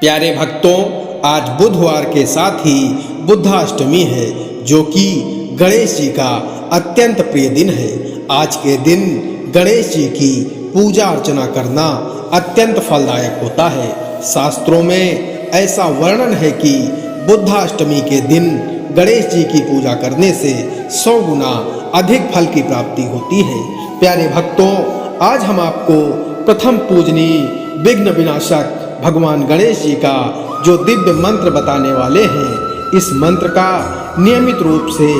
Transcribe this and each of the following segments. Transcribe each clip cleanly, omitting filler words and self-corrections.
प्यारे भक्तों, आज बुधवार के साथ ही बुद्धाष्टमी है, जो कि गणेश जी का अत्यंत प्रिय दिन है। आज के दिन गणेश जी की पूजा अर्चना करना अत्यंत फलदायक होता है। शास्त्रों में ऐसा वर्णन है कि बुद्धाष्टमी के दिन गणेश जी की पूजा करने से 100 गुना अधिक फल की प्राप्ति होती है। प्यारे भक्तों, आज हम आपको प्रथम पूजनीय विघ्न विनाशक भगवान गणेश जी का जो दिव्य मंत्र बताने वाले हैं। इस मंत्र का नियमित रूप से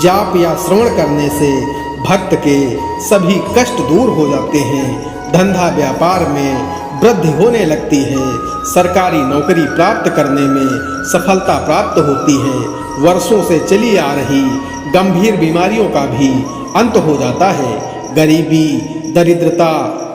जाप या श्रवण करने से भक्त के सभी कष्ट दूर हो जाते हैं, धंधा व्यापार में वृद्धि होने लगती है, सरकारी नौकरी प्राप्त करने में सफलता प्राप्त होती है, वर्षों से चली आ रही गंभीर बीमारियों का भी अंत हो जाता है, गरीबी दरिद्रता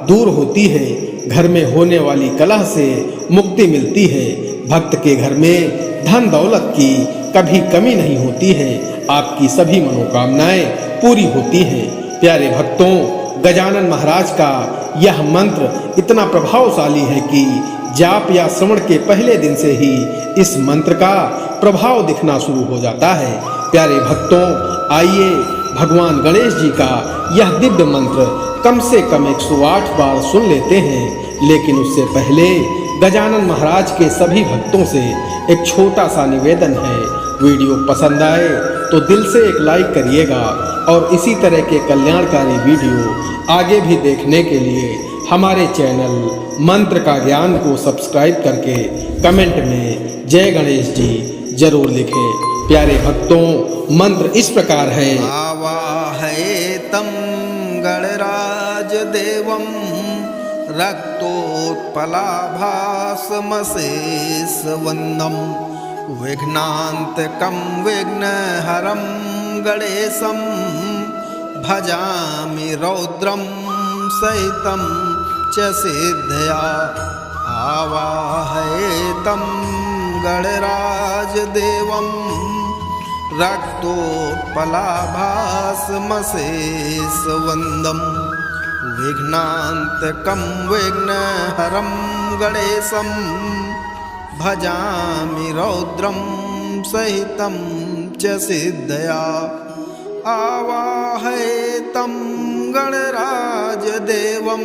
दूर होती है, घर में होने वाली कलह से मुक्ति मिलती है, भक्त के घर में धन दौलत की कभी कमी नहीं होती है, आपकी सभी मनोकामनाएं पूरी होती हैं। प्यारे भक्तों, गजानन महाराज का यह मंत्र इतना प्रभावशाली है कि जाप या श्रवण के पहले दिन से ही इस मंत्र का प्रभाव दिखना शुरू हो जाता है। प्यारे भक्तों, आइए भगवान गणेश जी का यह दिव्य मंत्र कम से कम 108 बार सुन लेते हैं। लेकिन उससे पहले गजानन महाराज के सभी भक्तों से एक छोटा सा निवेदन है। वीडियो पसंद आए तो दिल से एक लाइक करिएगा और इसी तरह के कल्याणकारी वीडियो आगे भी देखने के लिए हमारे चैनल मंत्र का ज्ञान को सब्सक्राइब करके कमेंट में जय गणेश जी जरूर लिखें। प्यारे भक्तों, मंत्र इस प्रकार है। आवाहयेतं गणराज देवं रक्तोत्पलाभासमशेषवन्दं विघ्नान्तकं विघ्नहरं गणेशं भजामि रौद्रं सहितं च सिद्धया। आवाहयेतं गणराज देवं रक्तोत्पलाभासमशेषवन्दं विघ्नान्तकं विघ्नहरं गणेशं भजामि रौद्रं सहितं च सिद्धया। आवाहयेतं गणराज देवं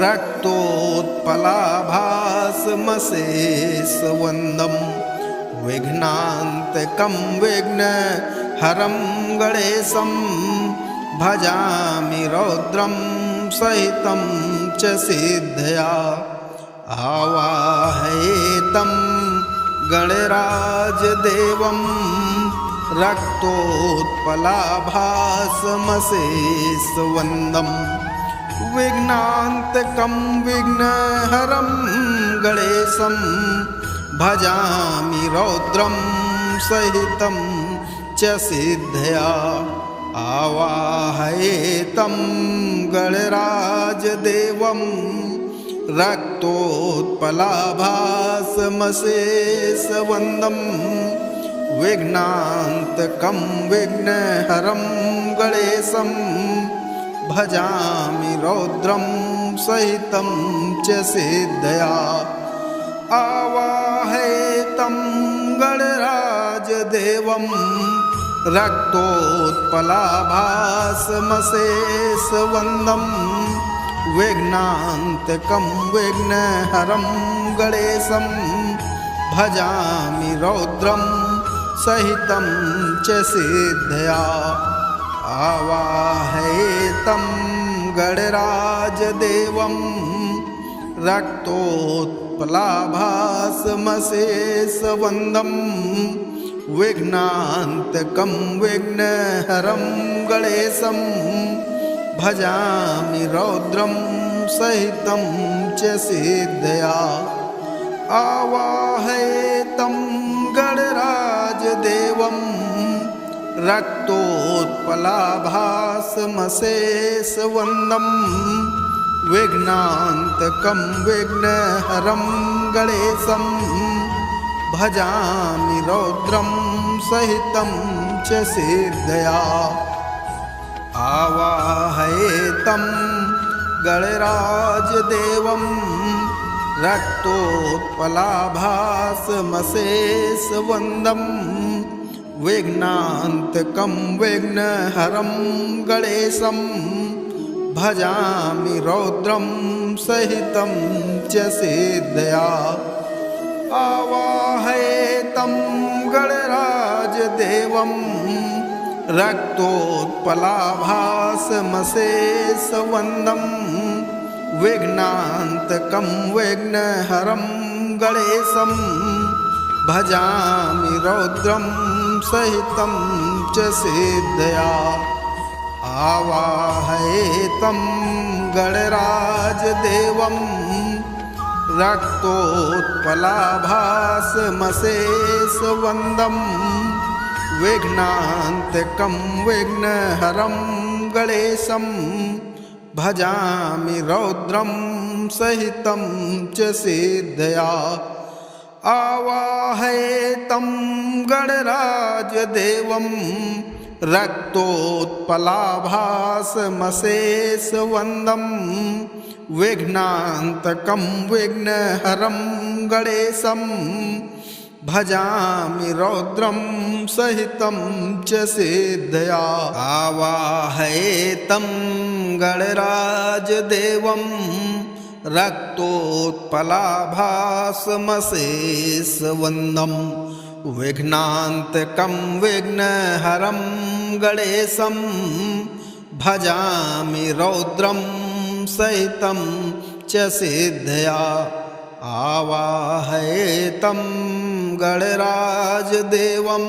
रक्तोत्पलाभासमशेषवन्दं विघ्नान्तकं विघ्नहरं गणेशं भजामि रौद्रं सहितं च सिद्धया। आवाहयेतं गणराज देवं रक्तोत्पलाभासमशेषवन्दं विघ्नान्तकं विघ्नहरं गणेशं भजामि रौद्रं सहितं च सिद्धया। आवाहयेतं गणराज देवं रक्तोत्पलाभासमशेषवन्दं विघ्नान्तकं विघ्नहरं गणेशं भजामि रौद्रं सहितं च सिद्धया। आवाहयेतं गणराज देवं रक्तोत्पलाभासमशेषवन्दं विघ्नान्तकं विघ्नहरं गणेशं भजामि रौद्रं सहितं च सिद्धया। आवाहयेतं गणराज देवं रक्तोत्पलाभासमशेषवन्दं विघ्नान्तकं विघ्नहरं गणेशं भजामि रौद्रं सहितं च सिद्धया। आवाहयेतं गणराज देवं रक्तोत्पलाभासमशेषवन्दं विघ्नान्तकं विघ्नहरं गणेशं भजामि रौद्रं सहितं च सिद्धया। आवाहयेतं गणराज देवं रक्तोत्पलाभासमशेषवन्दं विघ्नान्तकं विघ्नहरं गणेशं भजामि रौद्रं सहितं च सिद्धया आवाहयेतं गणराजदेवं रक्तोत्पलाभासमशेषवन्दं विघ्नान्तकं विघ्नहरं गणेशं भजामि रौद्रं सहितं च सिद्धया आवाहयेतं गणराजदेवं रक्तोत्पलाभासमशेषवन्दं विघ्नान्तकं विघ्नहरं गणेशं भजामि रौद्रं सहितं च सिद्धया आवाहयेतं गणराजदेवं रक्तोत्पलाभासमशेषवन्दं विघ्नान्तकं विघ्नहरं गणेशं भजामि रौद्रं सहितं च सिद्धया आवाहयेतं गणराजदेवं रक्तोत्पलाभासमशेषवन्दं विघ्नान्तकं विघ्नहरं गणेशं भजामि रौद्रं सहितं च सिद्धया आवाहयेतं गणराजदेवं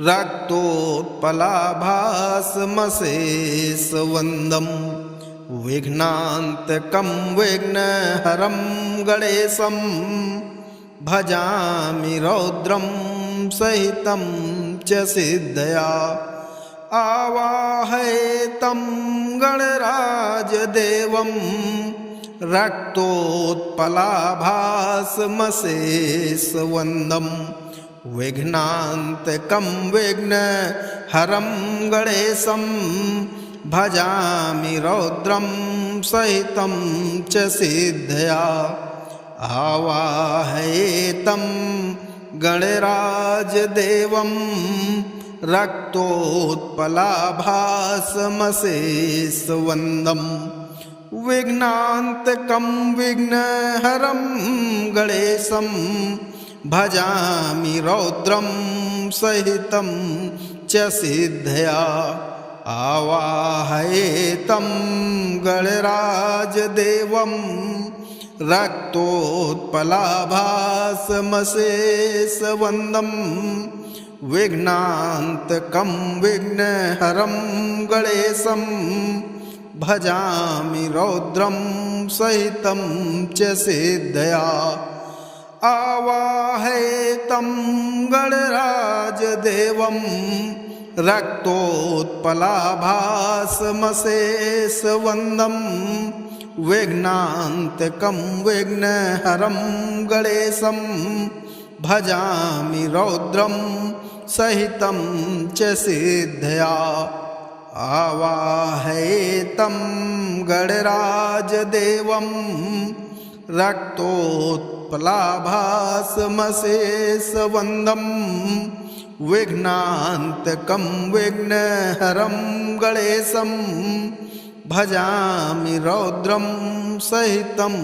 रक्तोत्पलाभासमशेषवन्दं विघ्नान्तकं विघ्नहरं गणेशं भजामि रौद्रं सहितं च सिद्धया आवाहयेतं गणराजदेवं रक्तोत्पलाभासमशेषवन्दं विघ्नान्तकं विघ्नहरं गणेशं भजामि रौद्रं सहितं च सिद्धया आवाहयेतं गणराजदेवं रक्तोत्पलाभासमशेषवन्दं विघ्नान्तकं विघ्नहरं गणेशं भजामि रौद्रं सहितं च सिद्धया आवाहयेतं गणराजदेवं रक्तोत्पलाभासमशेषवन्दं विघ्नान्तकं विघ्नहरं गणेशं भजामि रौद्रं सहितं च सिद्धया आवाहयेतं गणराजदेवं रक्तोत्पलाभासमशेषवन्दं विघ्नान्तकं विघ्नहरं गणेशं भजामि रौद्रं सहितं च सिद्धया आवाहयेतं गणराजदेवं रक्तोत्पलाभासमशेषवन्दं विघ्नान्तकं विघ्नहरं गणेशं भजामि रौद्रं सहितं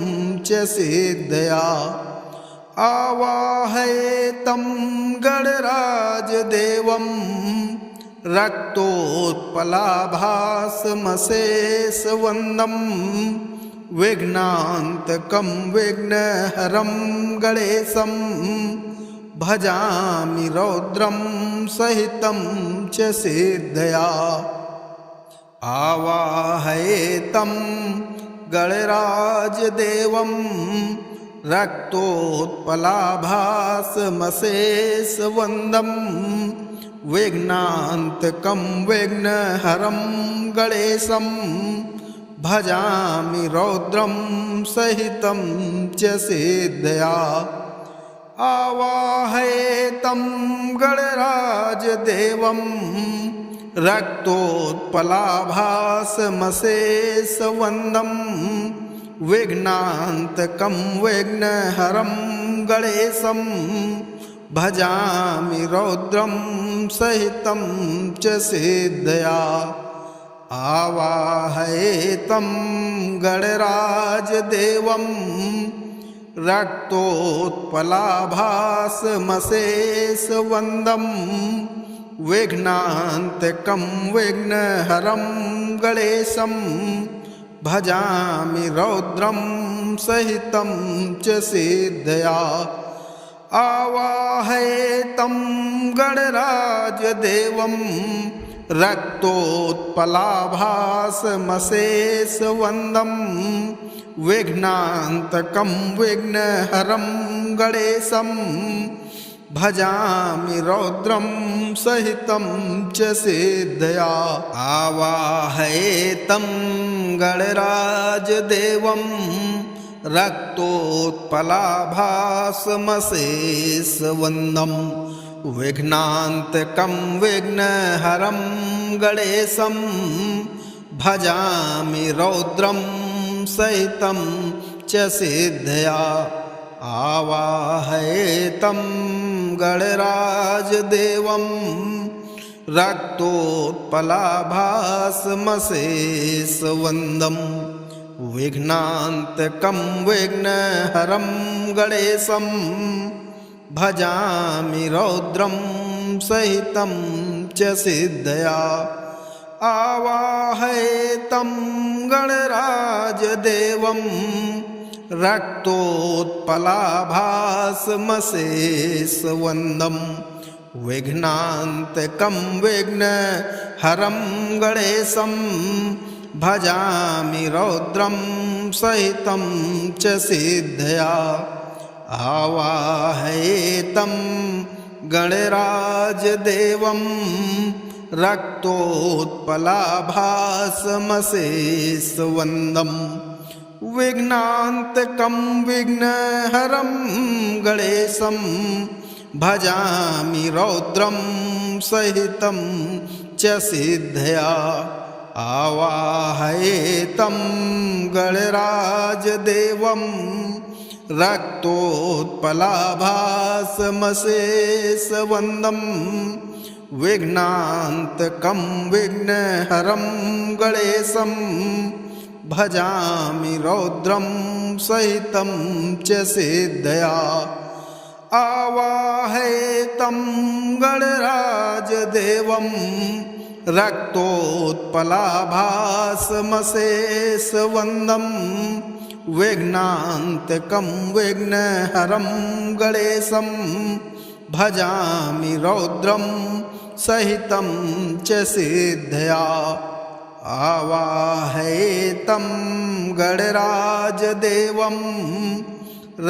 च सिद्धया आवाहयेतं गणराजदेवं रक्तोत्पलाभासमशेषवन्दं विघ्नान्तकं विघ्नहरं गणेशं भजामि रौद्रं सहितं च सिद्धया आवाहयेतं गणराजदेवं रक्तोत्पलाभासमशेषवन्दं विघ्नान्तकं विघ्नहरं गणेशं भजामि रौद्रं सहितं च सिद्धया आवाहयेतं गणराजदेवं रक्तोत्पलाभासमशेषवन्दं विघ्नान्तकं विघ्नहरं गणेशं भजामि रौद्रं सहितं च सिद्धया आवाहयेतं गणराजदेवं रक्तोत्पलाभासमशेषवन्दं विघ्नान्तकं विघ्नहरं गणेशं भजामि रौद्रं सहितं च सिद्धया आवाहयेतं गणराजदेवं रक्तोत्पलाभासमशेषवन्दं विघ्नान्तकं विघ्नहरं गणेशं भजामि रौद्रं सहितं च सिद्धया आवाहयेतं गणराजदेवं रक्तोत्पलाभासमशेषवन्दं विघ्नान्तकं विघ्नहरं गणेशं भजामि रौद्रं सहितं च सिद्धया आवाहयेतं गणराजदेवं रक्तोत्पलाभासमशेषवन्दं विघ्नान्तकं विघ्नहरं गणेशं भजामि रौद्रं सहितं च सिद्धया आवाहयेतं गणराजदेवं रक्तोत्पलाभासमशेषवन्दं विघ्नान्तकं विघ्नहरं गणेशं भजामि रौद्रं सहितं च सिद्धया आवाहयेतं गणराजदेवं रक्तोत्पलाभासमशेषवन्दं विघ्नान्तकं विघ्नहरं गणेशं भजामि रौद्रं सहितं च सिद्धया आवाहयेतं गणराजदेवं रक्तोत्पलाभासमशेषवन्दं विघ्नान्तकं विघ्नहरं गणेशं भजामि रौद्रं सहितं च सिद्धया आवाहयेतं गणराजदेवं रक्तोत्पलाभासमशेषवन्दं विघ्नान्तकं विघ्नहरं गणेशं भजामि रौद्रं सहितं च सिद्धया आवाहयेतं गणराजदेवं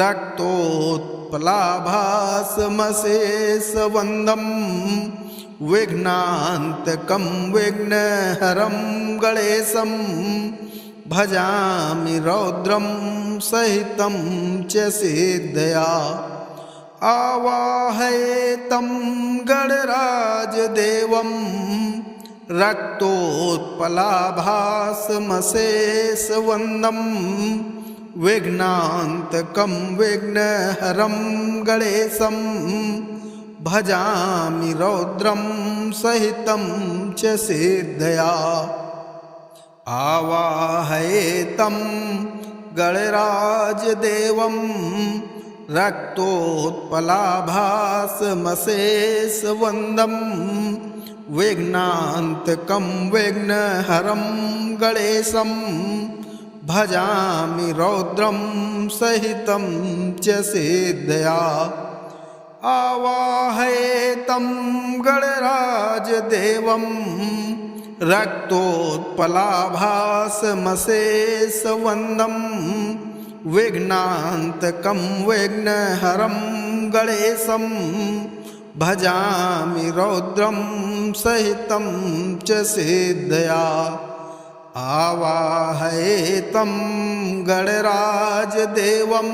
रक्तोत्पलाभासमशेषवन्दं विघ्नान्तकं विघ्नहरं गणेशं भजामि रौद्रं सहितं च सिद्धया आवाहयेतं गणराजदेवं रक्तोत्पलाभासमशेषवन्दं विघ्नान्तकं विघ्नहरं गणेशं भजामि रौद्रं सहितं च सिद्धया आवाहयेतं गणराजदेवं रक्तोत्पलाभासमशेषवन्दं विघ्नान्तकं विघ्नहरं गणेशं भजामि रौद्रं सहितं च सिद्धया आवाहयेतं गणराजदेवं रक्तोत्पलाभासमशेषवन्दं विघ्नान्तकं विघ्नहरं गणेशं भजामि रौद्रं सहितं च सिद्धया आवाहयेतं गणराजदेवं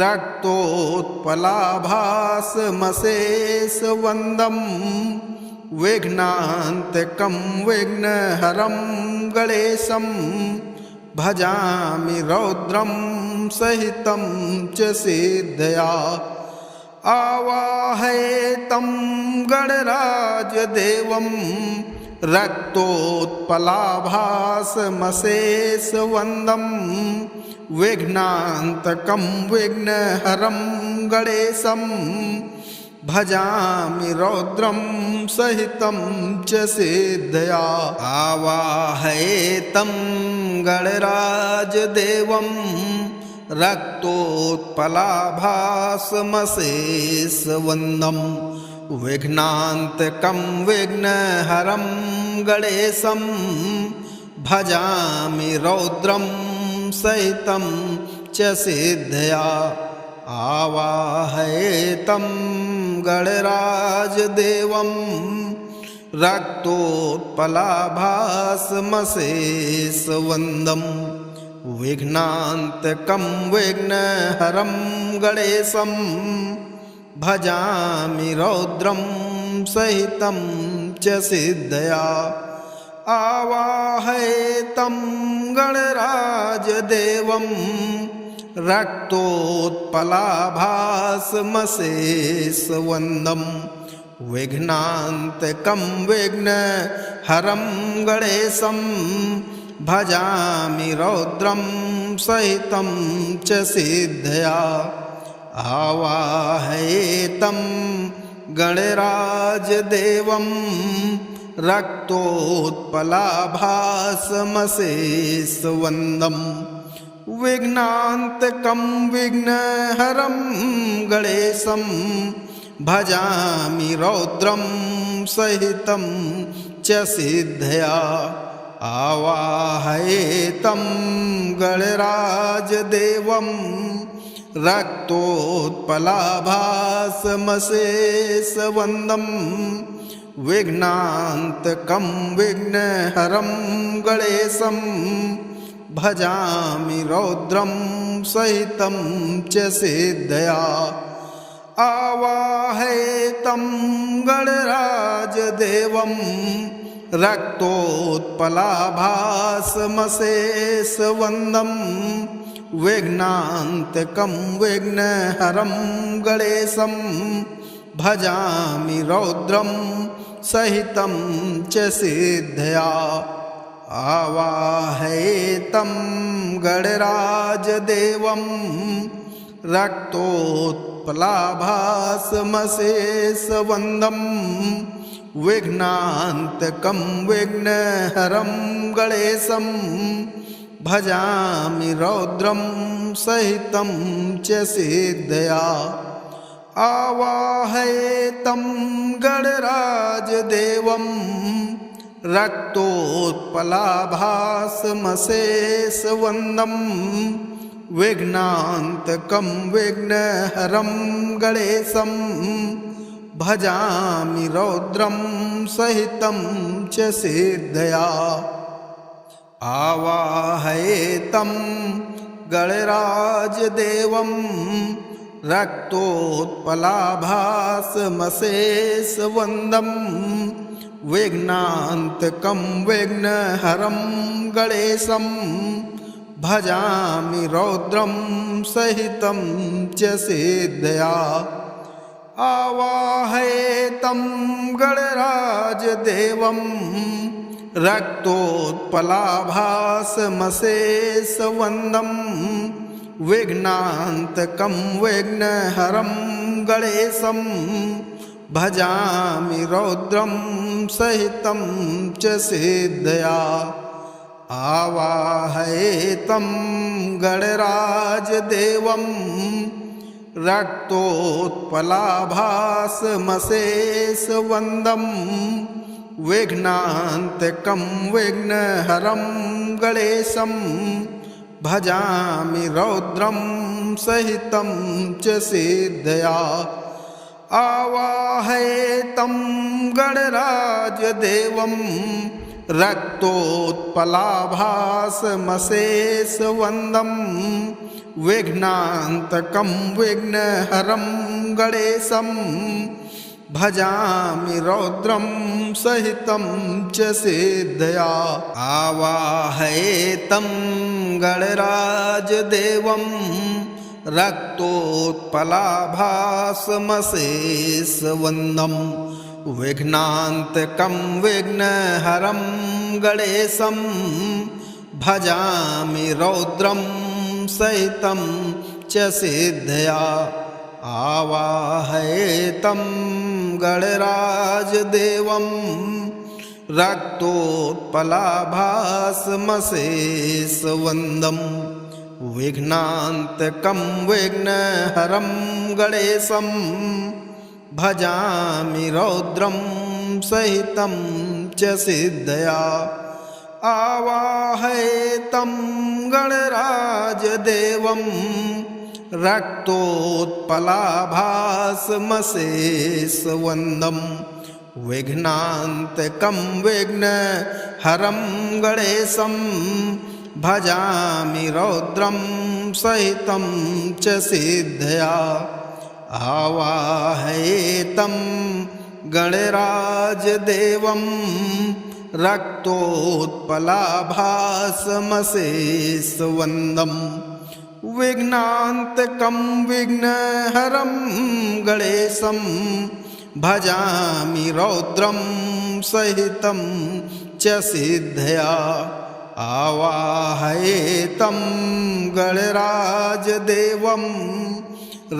रक्तोत्पलाभासमशेषवन्दं विघ्नान्तकं विघ्नहरं गणेशं भजामि रौद्रं सहितं च सिद्धया आवाहयेतं गणराजदेवं रक्तोत्पलाभासमशेषवन्दं विघ्नान्तकं विघ्नहरं गणेशं भजामि रौद्रं सहितं च सिद्धया आवाहयेतं गणराजदेवं रक्तोत्पलाभासमशेषवन्दं विघ्नान्तकं विघ्नहरं गणेशं भजामि रौद्रं सहितं च सिद्धया आवाहयेतं गणराजदेवं रक्तोत्पलाभासमशेषवन्दं विघ्नान्तकं विघ्नहरं गणेशं भजामि रौद्रं सहितं च सिद्धया आवाहयेतं गणराजदेवं रक्तोत्पलाभासमशेषवन्दं विघ्नान्तकं विघ्नहरं गणेशं भजामि रौद्रं सहितं च सिद्धया आवाहयेतं गणराजदेवं रक्तोत्पलाभासमशेषवन्दं विघ्नान्तकं विघ्नहरं गणेशं भजामि रौद्रं सहितं च सिद्धया आवाहयेतं गणराजदेवं रक्तोत्पलाभासमशेषवन्दं विघ्नान्तकं विघ्नहरं गणेशं भजामि रौद्रं सहितं च सिद्धया आवाहयेतं गणराजदेवं रक्तोत्पलाभासमशेषवन्दं विघ्नान्तकं विघ्नहरं गणेशं भजामि रौद्रं सहितं च सिद्धया आवाहयेतं गणराजदेवं रक्तोत्पलाभासमशेषवन्दं विघ्नान्तकं विघ्नहरं गणेशं भजामि रौद्रं सहितं च सिद्धया आवाहयेतं गणराजदेवं रक्तोत्पलाभासमशेषवन्दं विघ्नान्तकं विघ्नहरं गणेशं भजामि रौद्रं सहितं च सिद्धया आवाहयेतं गणराजदेवं रक्तोत्पलाभासमशेषवन्दं विघ्नान्तकं विघ्नहरं गणेशं भजामि रौद्रं सहितं च सिद्धया आवाहयेतं गणराजदेवं रक्तोत्पलाभासमशेषवन्दं विघ्नान्तकं विघ्नहरं गणेशं भजामि रौद्रं सहितं च सिद्धया आवाहयेतं गणराजदेवं रक्तोत्पलाभासमशेषवन्दं विघ्नान्तकं विघ्नहरं गणेशं भजामि रौद्रं सहितं च सिद्धया आवाहयेतं गणराजदेवं रक्तोत्पलाभासमशेषवन्दं विघ्नान्तकं विघ्नहरं गणेशं भजामि रौद्रं सहितं च सिद्धया आवाहयेतं गणराजदेवं रक्तोत्पलाभासमशेषवन्दं विघ्नान्तकं विघ्नहरं गणेशं भजामि रौद्रं सहितं च सिद्धया आवाहयेतं गणराजदेवं रक्तोत्पलाभासमशेषवन्दं विघ्नान्तकं विघ्नहरं गणेशं भजामि रौद्रं सहितं च सिद्धया आवाहयेतं गणराजदेवं रक्तोत्पलाभासमशेषवन्दं विघ्नान्तकं विघ्नहरं गणेशं भजामि रौद्रं सहितं च सिद्धया आवाहयेतं गणराजदेवं रक्तोत्पलाभासमशेषवन्दं विघ्नान्तकं विघ्नहरं गणेशं भजामि रौद्रं सहितं च सिद्धया आवाहयेतं गणराजदेवं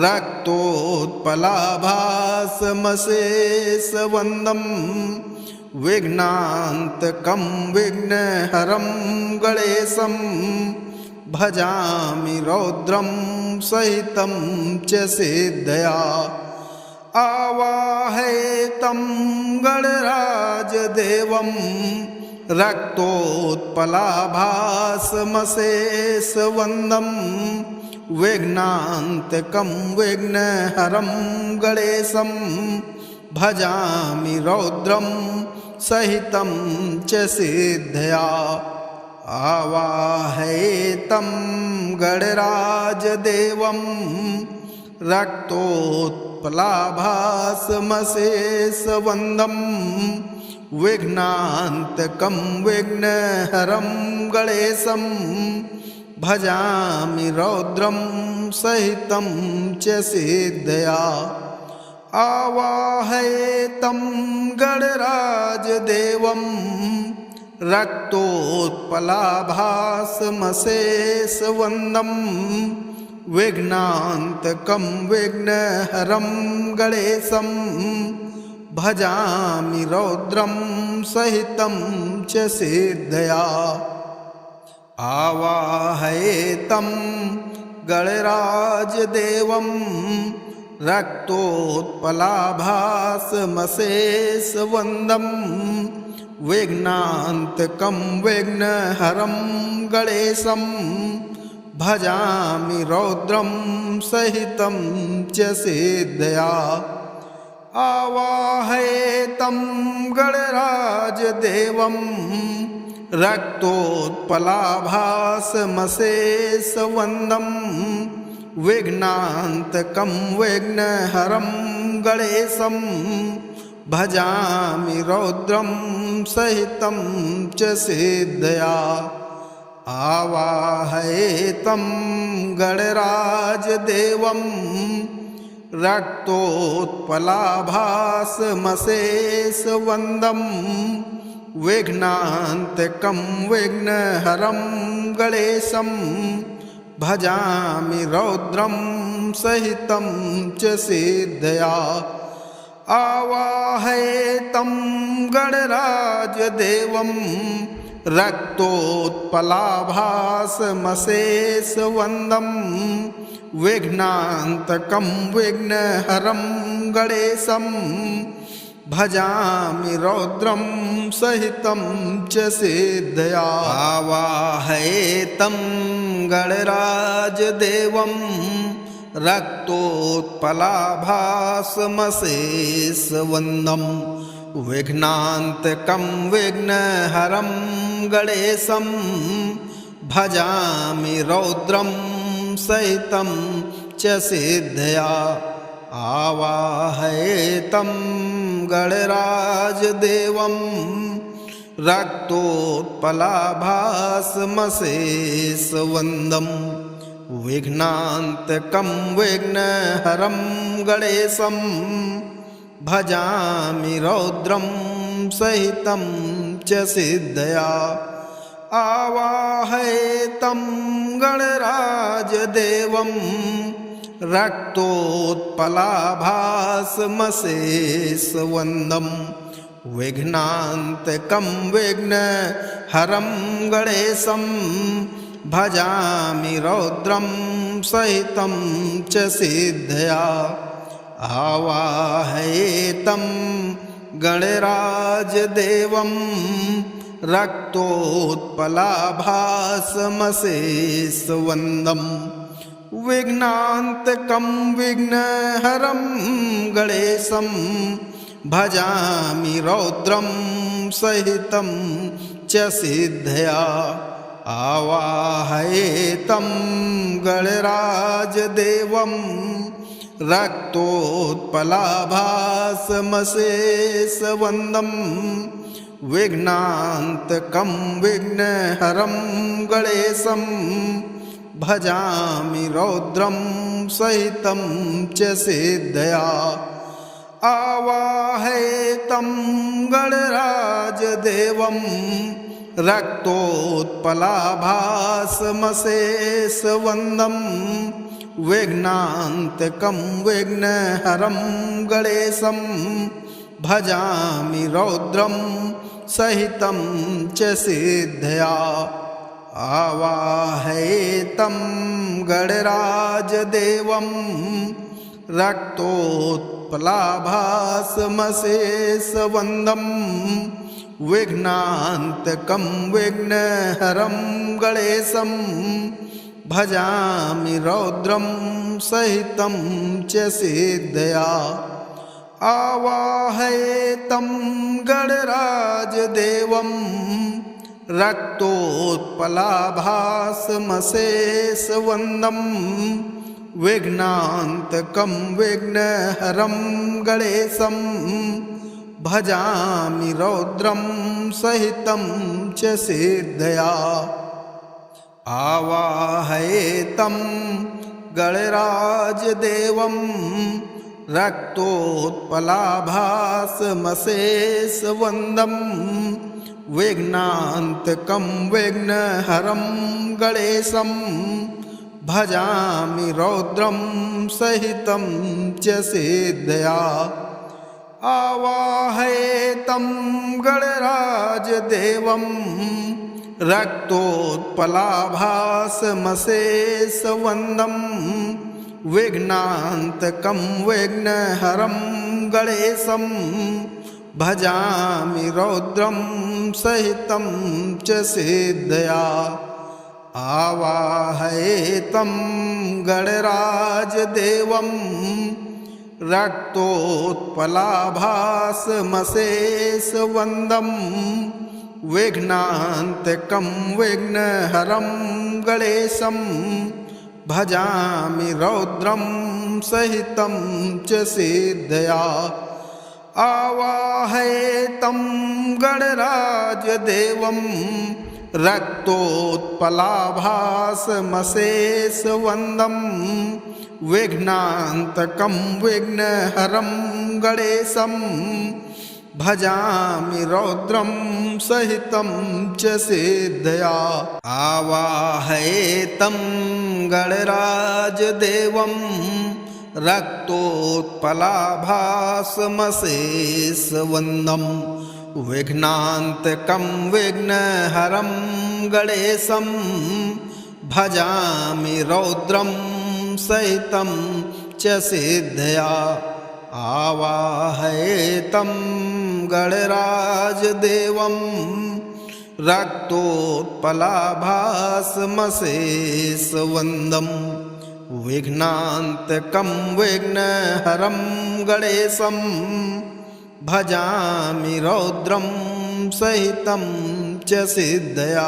रक्तोत्पलाभासमशेषवन्दं विघ्नान्तकं विघ्नहरं गणेशं भजामि रौद्रं सहितं च सिद्धया आवाहयेतं गणराजदेवं रक्तोत्पलाभासमशेषवन्दं विघ्नान्तकं विघ्नहरं गणेशं भजामि रौद्रं सहितं च सिद्धया आवाहयेतं गणराजदेवं रक्तोत्पलाभासमशेषवन्दं विघ्नान्तकं विघ्नहरं गणेशं भजामि रौद्रं सहितं च सिद्धया आवाहयेतं गणराजदेवं रक्तोत्पलाभासमशेषवन्दं विघ्नान्तकं विघ्नहरं गणेशं भजामि रौद्रं सहितं च सिद्धया आवाहयेतं गणराजदेवं रक्तोत्पलाभासमशेषवन्दं विघ्नान्तकं विघ्नहरं गणेशं भजामि रौद्रं सहितं च सिद्धया आवाहयेतं गणराजदेवं रक्तोत्पलाभासमशेषवन्दं विघ्नान्तकं विघ्नहरं गणेशं भजामि रौद्रं सहितं च सिद्धया आवाहयेतं गणराजदेवं रक्तोत्पलाभासमशेषवन्दं विघ्नान्तकं विघ्नहरं गणेशं भजामि रौद्रं सहितं च सिद्धया आवाहयेतं गणराजदेवं रक्तोत्पलाभासमशेषवन्दं विघ्नान्तकं विघ्नहरं गणेशं भजामि रौद्रं सहितं च सिद्धया आवाहयेतं गणराजदेवं रक्तोत्पलाभासमशेषवन्दं विघ्नान्तकं विघ्नहरं गणेशं भजामि रौद्रं सहितं च सिद्धया आवाहयेतं गणराजदेवं रक्तोत्पलाभासमशेषवन्दं विघ्नान्तकं विघ्नहरं गणेशं भजामि रौद्रं सहितं च सिद्धया आवाहयेतं गणराजदेवं रक्तोत्पलाभासमशेषवन्दं विघ्नान्तकं विघ्नहरं गणेशं भजामि रौद्रं सहितं च सिद्धया आवाहयेतं गणराजदेवं रक्तोत्पलाभासमशेषवन्दं विघ्नान्तकं विघ्नहरं गणेशं भजामि रौद्रं सहितं च सिद्धया आवाहयेतं गणराजदेवं रक्तोत्पलाभासमशेषवन्दं विघ्नान्तकं विघ्नहरं गणेशं भजामि रौद्रं सहितं च सिद्धया आवाहयेतं गणराजदेवं रक्तोत्पलाभासमशेषवन्दं विघ्नान्तकं विघ्नहरं गणेशं भजामि रौद्रं सहितं च सिद्धया आवाहयेतं गणराजदेवं रक्तोत्पलाभासमशेषवन्दं विघ्नान्तकं विघ्नहरं गणेशं भजामि रौद्रं सहितं च सिद्धया आवाहयेतं गणराजदेवं रक्तोत्पलाभासमशेषवन्दं विघ्नान्तकं विघ्नहरं गणेशं भजामि रौद्रं सहितं च सिद्धया आवाहयेतं गणराजदेवं रक्तोत्पलाभासमशेषवन्दं विघ्नान्तकं विघ्नहरं गणेशं भजामि रौद्रं सहितं च सिद्धया आवाहयेतं गणराजदेवं रक्तोत्पलाभासमशेषवन्दं विघ्नान्तकं विघ्नहरं गणेशं भजामि रौद्रं सहितं च सिद्धया आवाहयेतं गणराजदेवं रक्तोत्पलाभासमशेषवन्दं विघ्नान्तकं विघ्नहरं गणेशं भजामि रौद्रं सहितं च सिद्धया आवाहयेतं गणराजदेवं रक्तोत्पलाभासमशेषवन्दं विघ्नान्तकं विघ्नहरं गणेशं भजामि रौद्रं सहितं च सिद्धया आवाहयेतं गणराजदेवं रक्तोत्पलाभासमशेषवन्दं विघ्नान्तकं विघ्नहरं गणेशं भजामि रौद्रं सहितं च सिद्धया आवाहयेतं गणराजदेवं रक्तोत्पलाभासमशेषवन्दं विघ्नान्तकं विघ्नहरं गणेशं भजामि रौद्रं सहितं च सिद्धया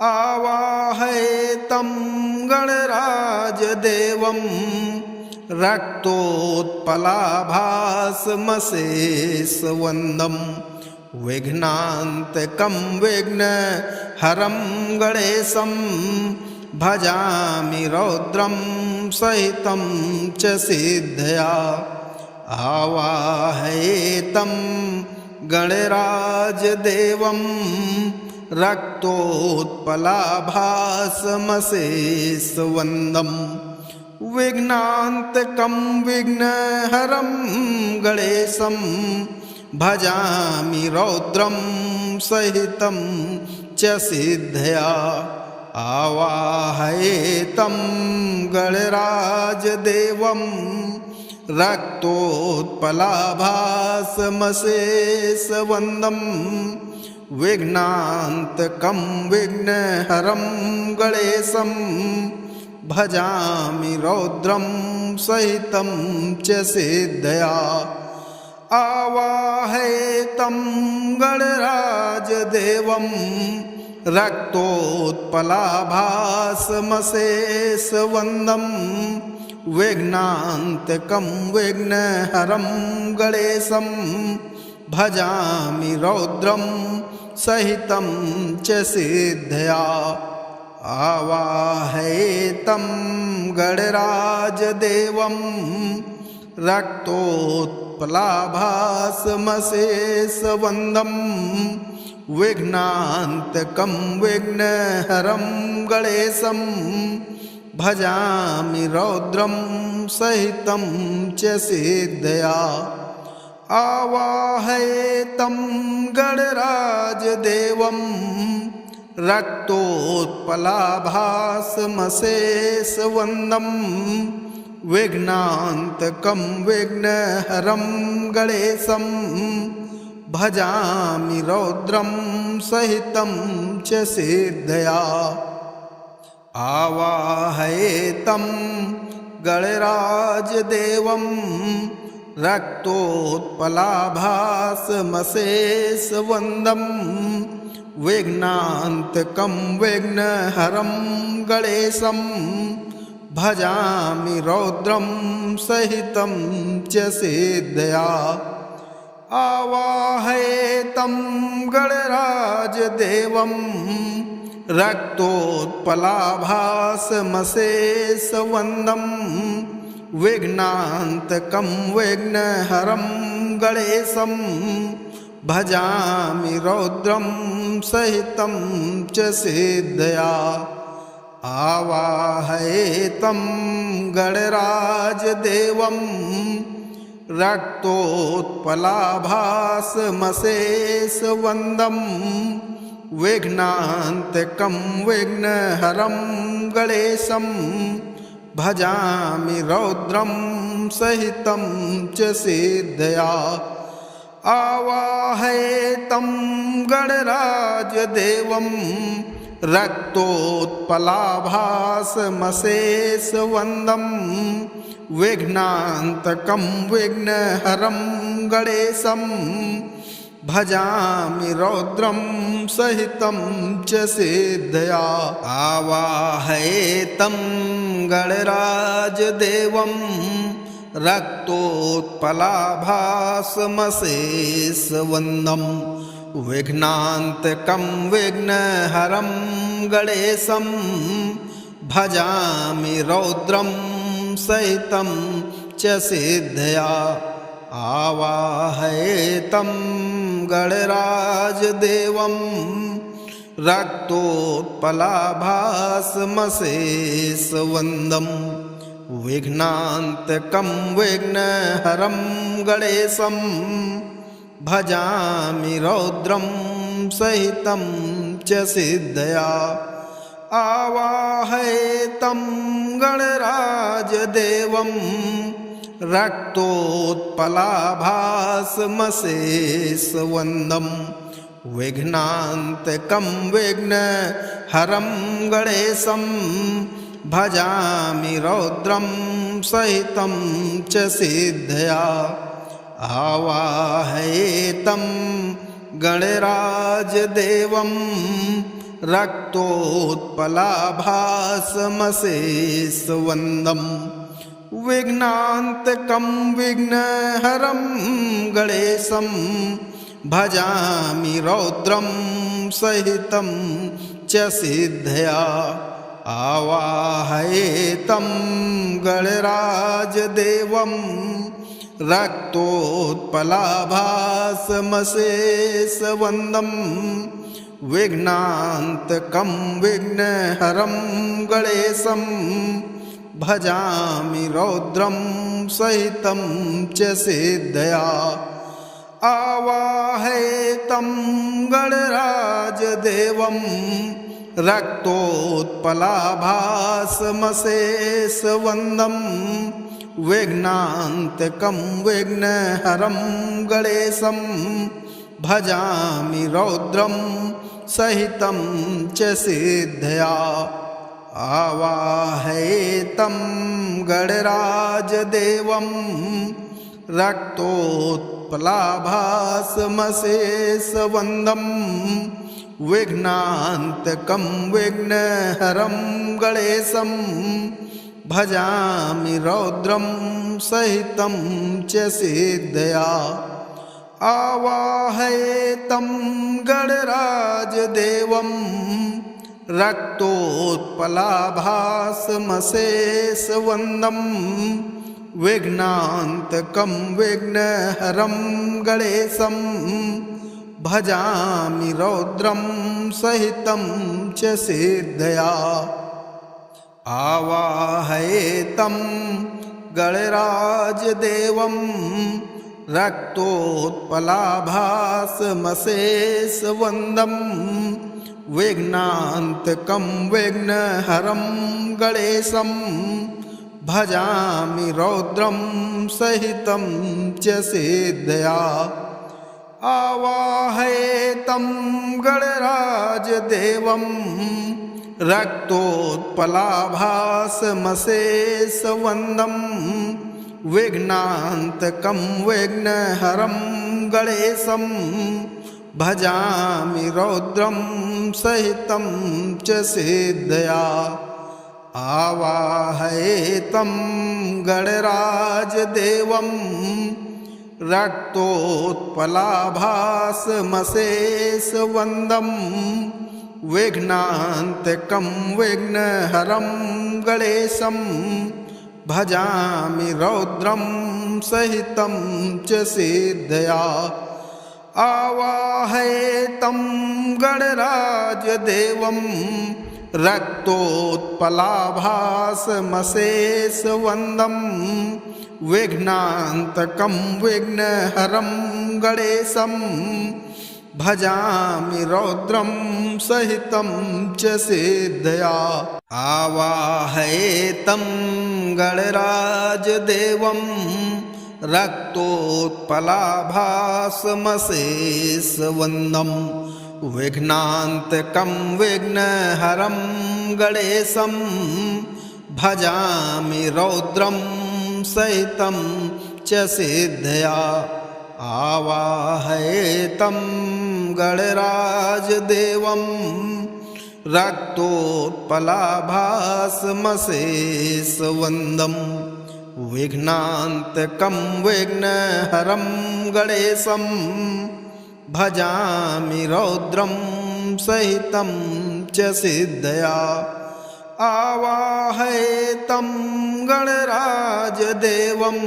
आवाहयेतं गणराजदेवं रक्तोत्पलाभासमशेषवन्दं विघ्नान्तकं विघ्नहरं गणेशं भजामि रौद्रं सहितं च सिद्धया आवाहयेतं गणराजदेवं रक्तोत्पलाभासमशेषवन्दं विघ्नान्तकं विघ्नहरं गणेशं भजामि रौद्रं सहितं च सिद्धया आवाहयेतं गणराजदेवं रक्तोत्पलाभासमशेषवन्दं विघ्नान्तकं विघ्नहरं गणेशं भजामि रौद्रं सहितं च सिद्धया आवाहयेतं गणराजदेवं रक्तोत्पलाभासमशेषवन्दं विघ्नान्तकं विघ्नहरं गणेशं भजामि रौद्रं सहितं च सिद्धया आवाहयेतं गणराजदेवं रक्तोत्पलाभासमशेषवन्दं विघ्नान्तकं विघ्नहरं गणेशं भजामि रौद्रं सहितं च सिद्धया आवाहयेतं गणराजदेवं रक्तोत्पलाभासमशेषवन्दं विघ्नान्तकं विघ्नहरं गणेशं भजामि रौद्रं सहितं च सिद्धया आवाहयेतं गणराजदेवं रक्तोत्पलाभासमशेषवन्दं विघ्नान्तकं विघ्नहरं गणेशं भजामि रौद्रं सहितं च सिद्धया आवाहयेतं गणराजदेवं रक्तोत्पलाभासमशेषवन्दं विघ्नान्तकं विघ्नहरं गणेशं भजामि रौद्रं सहितं च सिद्धया आवाहयेतं गणराजदेवं रक्तोत्पलाभासमशेषवन्दं विघ्नान्तकं विघ्नहरं गणेशं भजामि रौद्रं सहितं च सिद्धया आवाहयेतं गणराजदेवं रक्तोत्पलाभासमशेषवन्दं विघ्नान्तकं विघ्नहरं गणेशं भजामि रौद्रं सहितं च सिद्धया आवाहयेतं गणराजदेवं रक्तोत्पलाभासमशेषवन्दं विघ्नान्तकं विघ्नहरं गणेशं भजामि रौद्रं सहितं च सिद्धया आवाहयेतं गणराजदेवं रक्तोत्पलाभासमशेषवन्दं विघ्नान्तकं विघ्नहरं गणेशं भजामि रौद्रं सहितं च सिद्धया आवाहयेतं गणराजदेवं रक्तोत्पलाभासमशेषवन्दं विघ्नान्तकं विघ्नहरं गणेशं भजामि रौद्रं सहितं च सिद्धया आवाहयेतं गणराजदेवं रक्तोत्पलाभासमशेषवन्दं विघ्नान्तकं विघ्नहरं गणेशं भजामि रौद्रं सहितं च सिद्धया आवाहयेतं गणराजदेवं रक्तोत्पलाभासमशेषवन्दं विघ्नान्तकं विघ्नहरं गणेशं भजामि रौद्रं सहितं च सिद्धया आवाहयेतं गणराजदेवं रक्तोत्पलाभासमशेषवन्दं विघ्नान्तकं विघ्नहरं गणेशं भजामि रौद्रं सहितं च सिद्धया आवाहयेतं गणराजदेवं रक्तोत्पलाभासमशेषवन्दं विघ्नान्तकं विघ्नहरं गणेशं भजामि रौद्रं सहितं च सिद्धया आवाहयेतं गणराजदेवं रक्तोत्पलाभासमशेषवन्दं विघ्नान्तकं विघ्नहरं गणेशं भजामि रौद्रं सहितं च सिद्धया आवाहयेतं गणराजदेवं रक्तोत्पलाभासमशेषवन्दं विघ्नान्तकं विघ्नहरं गणेशं भजामि रौद्रं सहितं च सिद्धया आवाहयेतं गणराजदेवं रक्तोत्पलाभासमशेषवन्दं विघ्नान्तकं विघ्नहरं गणेशं भजामि रौद्रं सहितं च सिद्धया आवाहयेतं गणराजदेवं रक्तोत्पलाभासमशेषवन्दं विघ्नान्तकं विघ्नहरं गणेशं भजामि रौद्रं सहितं च सिद्धया आवाहयेतं गणराजदेवं रक्तोत्पलाभासमशेषवन्दं विघ्नान्तकं विघ्नहरं गणेशं भजामि रौद्रं सहितं च सिद्धया आवाहयेतं गणराजदेवं रक्तोत्पलाभासमशेषवन्दं विघ्नान्तकं विघ्नहरं गणेशं भजामि रौद्रं सहितं च सिद्धया आवाहयेतं गणराजदेवं रक्तोत्पलाभासमशेषवन्दं विघ्नान्तकं विघ्नहरं गणेशं भजामि रौद्रं सहितं च सिद्धया आवाहयेतं गणराजदेवं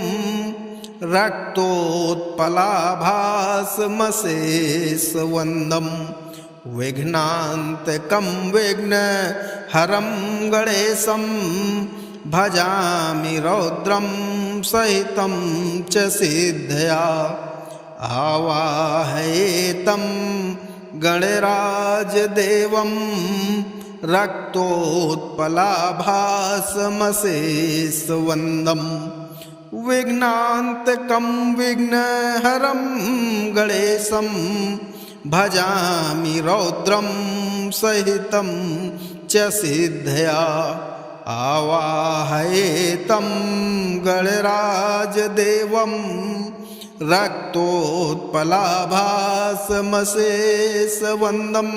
रक्तोत्पलाभासमशेषवन्दं विघ्नान्तकं विघ्नहरं गणेशं भजामि रौद्रं सहितं च सिद्धया आवाहयेतं गणराजदेवं रक्तोत्पलाभासमशेषवन्दं विघ्नान्तकं विघ्नहरं गणेशं भजामि रौद्रं सहितं च सिद्धया आवाहयेतं गणराजदेवं रक्तोत्पलाभासमशेषवन्दं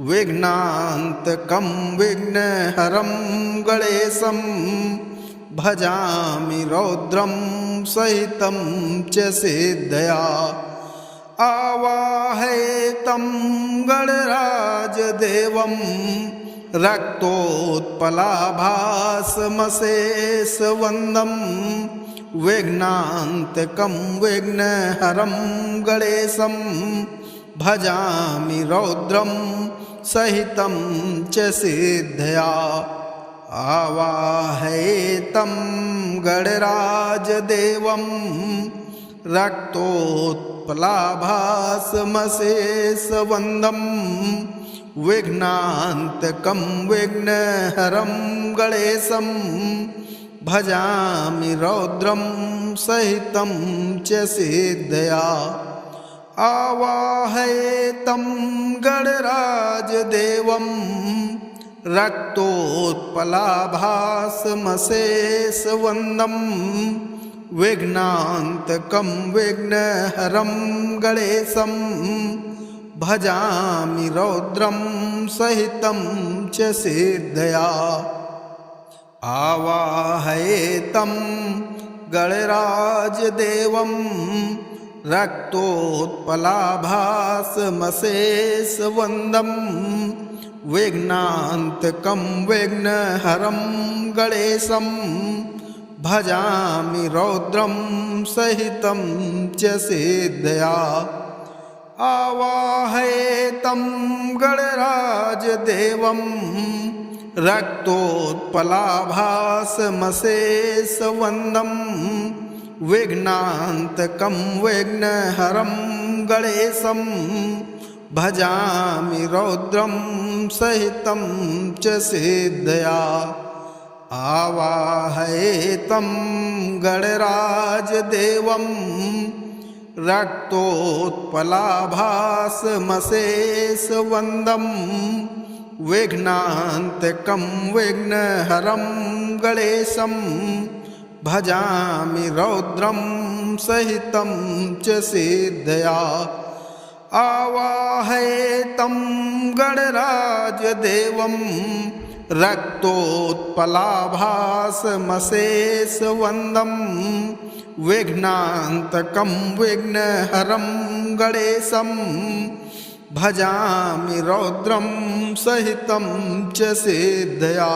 विघ्नान्तकं विघ्नहरं गणेशं भजामि रौद्रं सहितं च सिद्धया आवाहयेतं गणराजदेवं रक्तोत्पलाभासमशेषवन्दं विघ्नान्तकं विघ्नहरं गणेशं भजामि रौद्रं सहितं च सिद्धया आवाहयेतं गणराजदेवं रक्तोत्पलाभासमशेषवन्दं विघ्नान्तकं विघ्नहरं गणेशं भजामि रौद्रं सहितं च सिद्धया आवाहयेतं गणराजदेवं रक्तोत्पलाभासमशेषवन्दं विघ्नान्तकं विघ्नहरं गणेशं भजामि रौद्रं सहितं च सिद्धया आवाहयेतं गणराजदेवं रक्तोत्पलाभासमशेषवन्दं विघ्नान्तकं विघ्नहरं गणेशं भजामि रौद्रं सहितं च सिद्धया आवाहयेतं गणराजदेवं रक्तोत्पलाभासमशेषवन्दं विघ्नान्तकं विघ्नहरं गणेशं भजामि रौद्रं सहितं च सिद्धया आवाहयेतं गणराजदेवं रक्तोत्पलाभासमशेषवन्दं विघ्नान्तकं विघ्नहरं गणेशं भजामि रौद्रं सहितं च सिद्धया आवाहयेतं गणराजदेवं रक्तोत्पलाभासमशेषवन्दं विघ्नान्तकं विघ्नहरं गणेशं भजामि रौद्रं सहितं च सिद्धया।